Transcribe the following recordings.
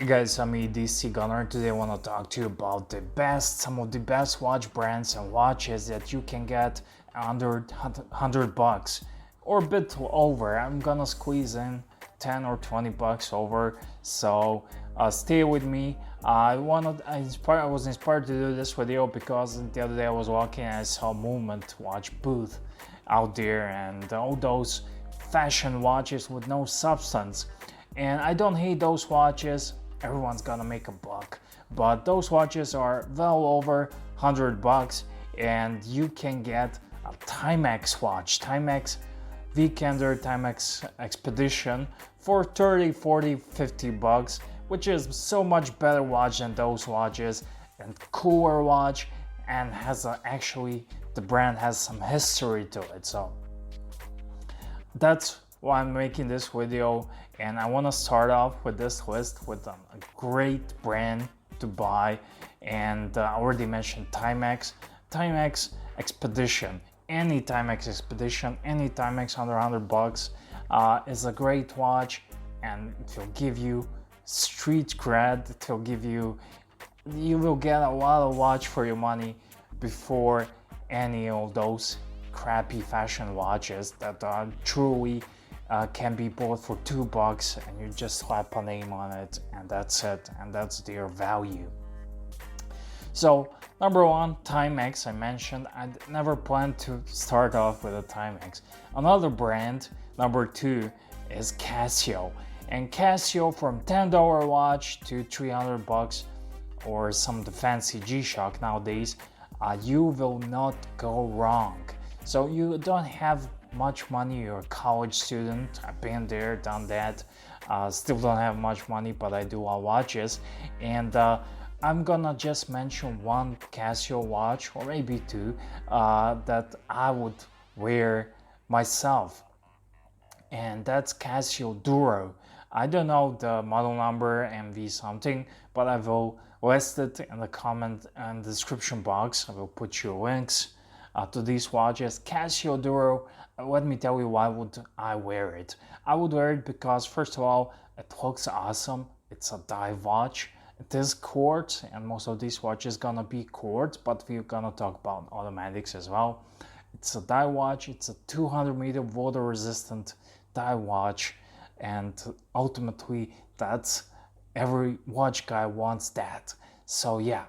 Hey guys, I'm edcgunner. Today I want to talk to you about some of the best watch brands and watches that you can get under $100 or a bit over. I'm gonna squeeze in 10 or 20 bucks over, so stay with me. I was inspired to do this video because the other day I was walking and I saw a Movement watch booth out there and all those fashion watches with no substance. And I don't hate those watches. Everyone's gonna make a buck, but those watches are well over $100, and you can get a Timex watch, Timex Weekender, Timex Expedition for 30, 40, 50 bucks, which is so much better watch than those watches and cooler watch, and actually the brand has some history to it. So that's why I'm making this video, and I want to start off with this list with a great brand to buy. And I already mentioned Timex Expedition. Any Timex Expedition, any Timex under $100 is a great watch, and it will give you street cred. It will give you will get a lot of watch for your money before any of those crappy fashion watches that are truly can be bought for $2 and you just slap a name on it and that's it, and that's their value. So number one, Timex. I mentioned I never planned to start off with a Timex. Another brand, number two, is Casio. And Casio, from $10 watch to $300 or some the fancy G-Shock nowadays, you will not go wrong. So you don't have much money, you're a college student. I've been there, done that. Still don't have much money, but I do all watches. And I'm gonna just mention one Casio watch, or maybe two, that I would wear myself. And that's Casio Duro. I don't know the model number, MV something, but I will list it in the comment and description box. I will put you links to these watches. Casio Duro, let me tell you why would I wear it. I would wear it because, first of all, it looks awesome. It's a dive watch. It is quartz, and most of these watches gonna be quartz, but we're gonna talk about automatics as well. It's a dive watch. It's a 200-meter water resistant dive watch, and ultimately that's every watch guy wants that. So yeah,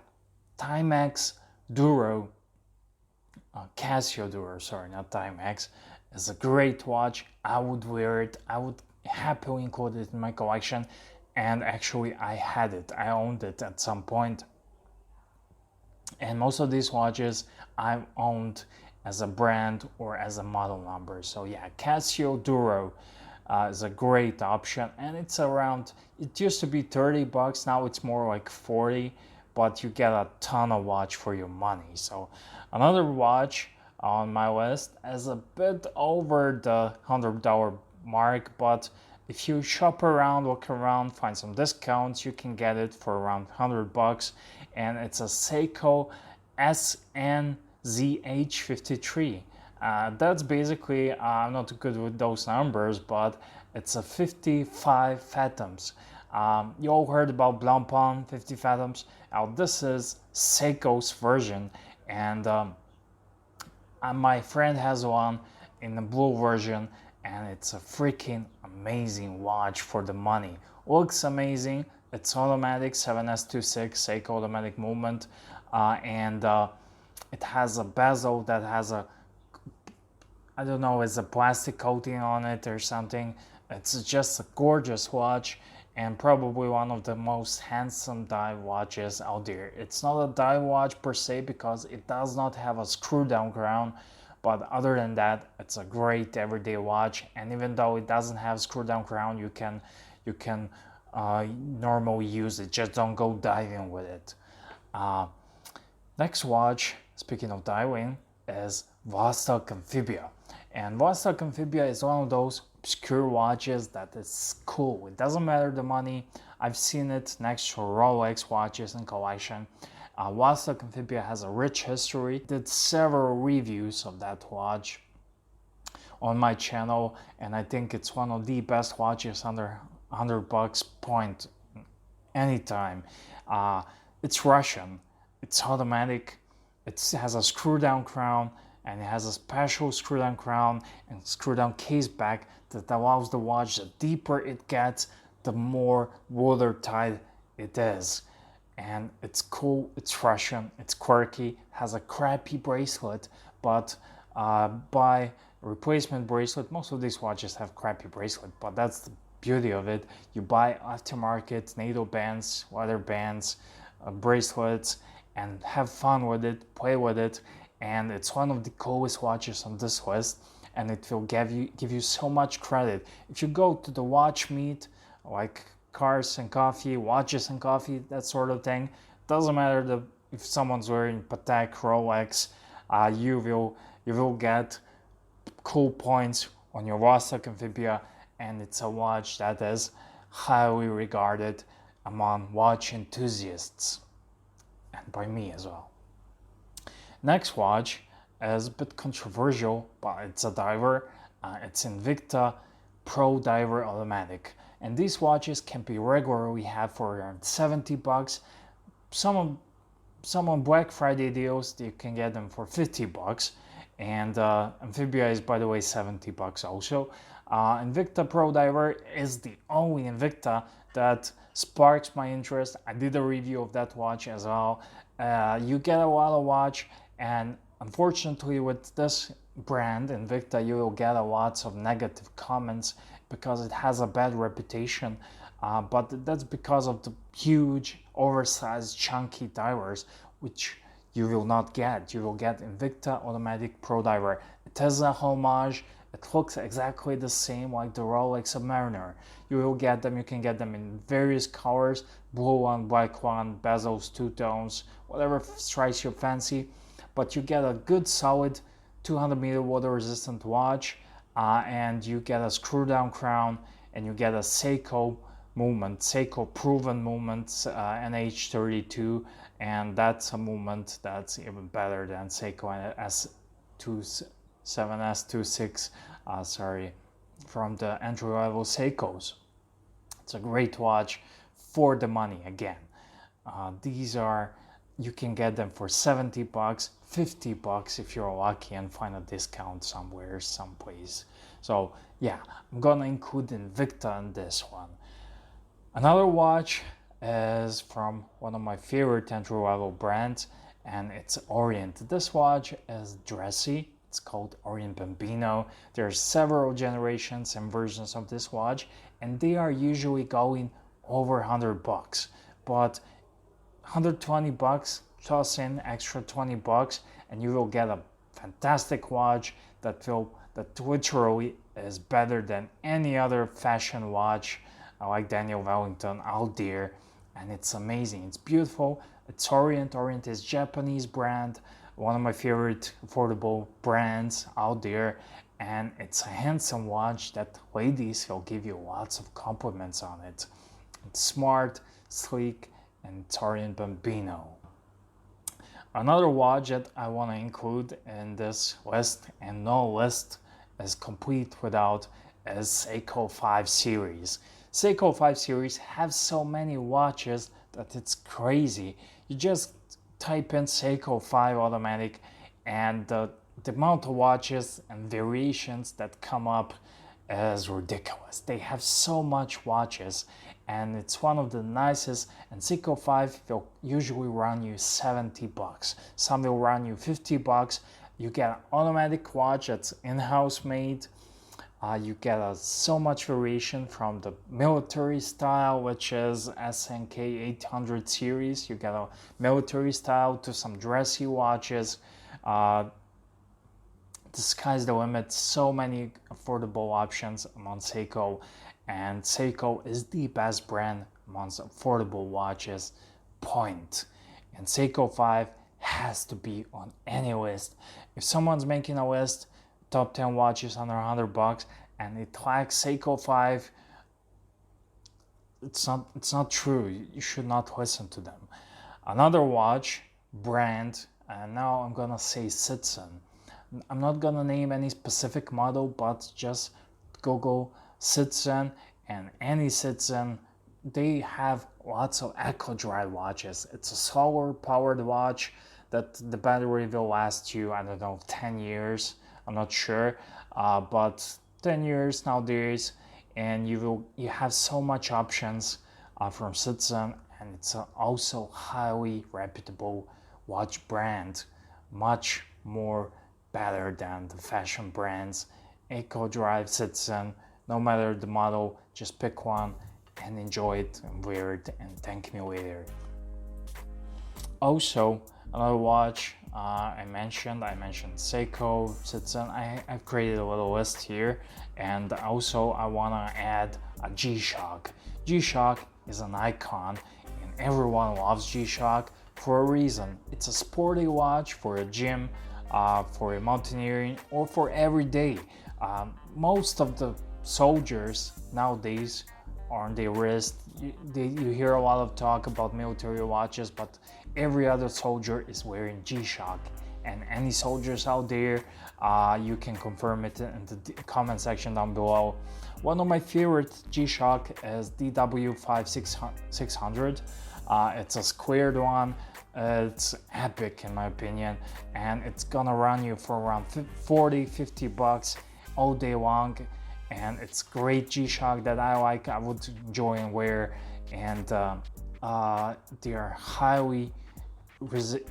Timex Duro, Casio Duro, sorry, not Timex, is a great watch. I would wear it. I would happily include it in my collection, and actually I had it. I owned it at some point, and most of these watches I've owned as a brand or as a model number. So yeah, Casio Duro is a great option, and it's around, it used to be $30, now it's more like 40, but you get a ton of watch for your money. So another watch on my list is a bit over the $100 mark, but if you shop around, look around, find some discounts, you can get it for around $100, and it's a Seiko SNZH53. That's basically, I'm not good with those numbers, but it's a 55 fathoms. You all heard about Blancpain 50 fathoms. Now this is Seiko's version, and my friend has one in the blue version, and it's a freaking amazing watch for the money. Looks amazing. It's automatic, 7S26 Seiko automatic movement, and it has a bezel that has a, I don't know, it's a plastic coating on it or something. It's just a gorgeous watch, and probably one of the most handsome dive watches out there. It's not a dive watch per se because it does not have a screw down crown, but other than that, it's a great everyday watch. And even though it doesn't have screw down crown, you can normally use it. Just don't go diving with it. Next watch, speaking of diving, is Vostok Amphibia. And Vostok Amphibia is one of those obscure watches that is cool. It doesn't matter the money. I've seen it next to Rolex watches in collection. Vostok Amphibia has a rich history. Did several reviews of that watch on my channel, and I think it's one of the best watches under $100 point anytime. It's Russian, it's automatic, it has a screw down crown, and it has a special screw down crown and screw down case back that allows the watch, the deeper it gets, the more watertight it is. And it's cool, it's Russian, it's quirky, has a crappy bracelet, but buy a replacement bracelet. Most of these watches have crappy bracelet, but that's the beauty of it. You buy aftermarket NATO bands, leather bands, bracelets, and have fun with it, play with it, and it's one of the coolest watches on this list, and it will give you so much credit. If you go to the watch meet, like cars and coffee, watches and coffee, that sort of thing, doesn't matter if someone's wearing Patek, Rolex, you will get cool points on your Vostok Amphibia, and it's a watch that is highly regarded among watch enthusiasts, and by me as well. Next watch is a bit controversial, but it's a diver. It's Invicta Pro Diver Automatic, and these watches can be regularly had for around $70. Some on Black Friday deals, you can get them for $50, and Amphibia is, by the way, $70 also. Invicta Pro Diver is the only Invicta that sparks my interest. I did a review of that watch as well. You get a lot of watch, and unfortunately with this brand, Invicta, you will get a lots of negative comments because it has a bad reputation. But that's because of the huge, oversized, chunky divers, which you will not get. You will get Invicta Automatic Pro Diver. It has a homage. It looks exactly the same like the Rolex Submariner. You will get them, you can get them in various colors, blue one, black one, bezels, two tones, whatever strikes your fancy. But you get a good solid 200-meter water resistant watch, and you get a screw down crown, and you get a Seiko movement, Seiko proven movement, NH32, and that's a movement that's even better than Seiko S27S26, from the entry level Seikos. It's a great watch for the money again. You can get them for $70, $50 if you're lucky and find a discount somewhere, someplace. So yeah, I'm gonna include Invicta in this one. Another watch is from one of my favorite entry level brands, and it's Orion. This watch is dressy. It's called Orion Bambino. There are several generations and versions of this watch, and they are usually going over $100. But $120, toss in extra $20, and you will get a fantastic watch that literally is better than any other fashion watch like Daniel Wellington out there, and it's amazing. It's beautiful. It's Orient. Orient is Japanese brand, one of my favorite affordable brands out there, and it's a handsome watch that ladies will give you lots of compliments on it. It's smart, sleek, and it's Orion Bambino. Another watch that I want to include in this list, and no list is complete without, is Seiko 5 series. Seiko 5 series have so many watches that it's crazy. You just type in Seiko 5 automatic, and the amount of watches and variations that come up is ridiculous. They have so much watches, and it's one of the nicest. And Seiko 5 will usually run you $70. Some will run you $50. You get an automatic watch that's in-house made. You get so much variation from the military style, which is SNK 800 series. You get a military style to some dressy watches. The sky's the limit. So many affordable options among Seiko, and Seiko is the best brand amongst affordable watches. Point. And Seiko 5 has to be on any list. If someone's making a list, top 10 watches under $100, and it lacks Seiko 5, it's not true. You should not listen to them. Another watch brand, and now I'm gonna say Citizen. I'm not gonna name any specific model, but just Google Citizen, and any Citizen they have lots of eco drive watches. It's a solar powered watch that the battery will last you, I don't know, 10 years. I'm not sure, but 10 years nowadays, and you have so much options from Citizen, and it's also highly reputable watch brand, much more better than the fashion brands. Eco Drive, Citizen, no matter the model, just pick one and enjoy it and wear it and thank me later. Also, another watch I mentioned Seiko, Citizen. I've created a little list here, and also I want to add a G-Shock. G-Shock is an icon, and everyone loves G-Shock for a reason. It's a sporty watch for a gym, for a mountaineering, or for every day. Most of the soldiers nowadays on their wrist, you hear a lot of talk about military watches, but every other soldier is wearing G-Shock. And any soldiers out there, you can confirm it in the comment section down below. One of my favorite G-Shock is DW5600. It's a squared one. It's epic in my opinion, and it's gonna run you for around 40-50 bucks all day long, and it's great G-Shock that I like. I would enjoy and wear, and they are highly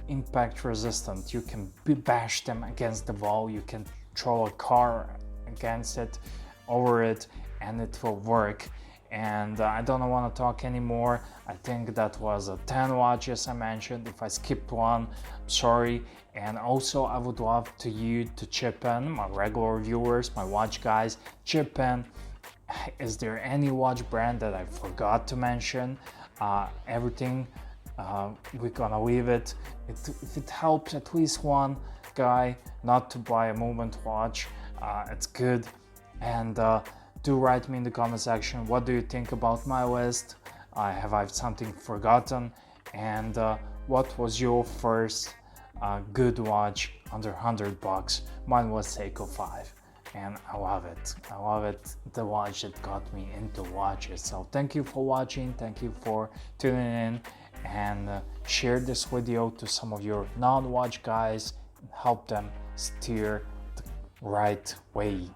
impact resistant. You can bash them against the wall, you can throw a car against it, over it, and it will work. And I don't want to talk anymore. I think that was 10 watches I mentioned. If I skipped one, I'm sorry. And also I would love you to chip in, my regular viewers, my watch guys, chip in. Is there any watch brand that I forgot to mention? Everything, we're gonna leave it. If it helps at least one guy not to buy a movement watch, it's good. And do write me in the comment section, what do you think about my list? Have I something forgotten? And what was your first good watch under 100 bucks? Mine was Seiko 5, and I love it. I love it, the watch that got me into watches. So thank you for watching, thank you for tuning in, and share this video to some of your non-watch guys and help them steer the right way.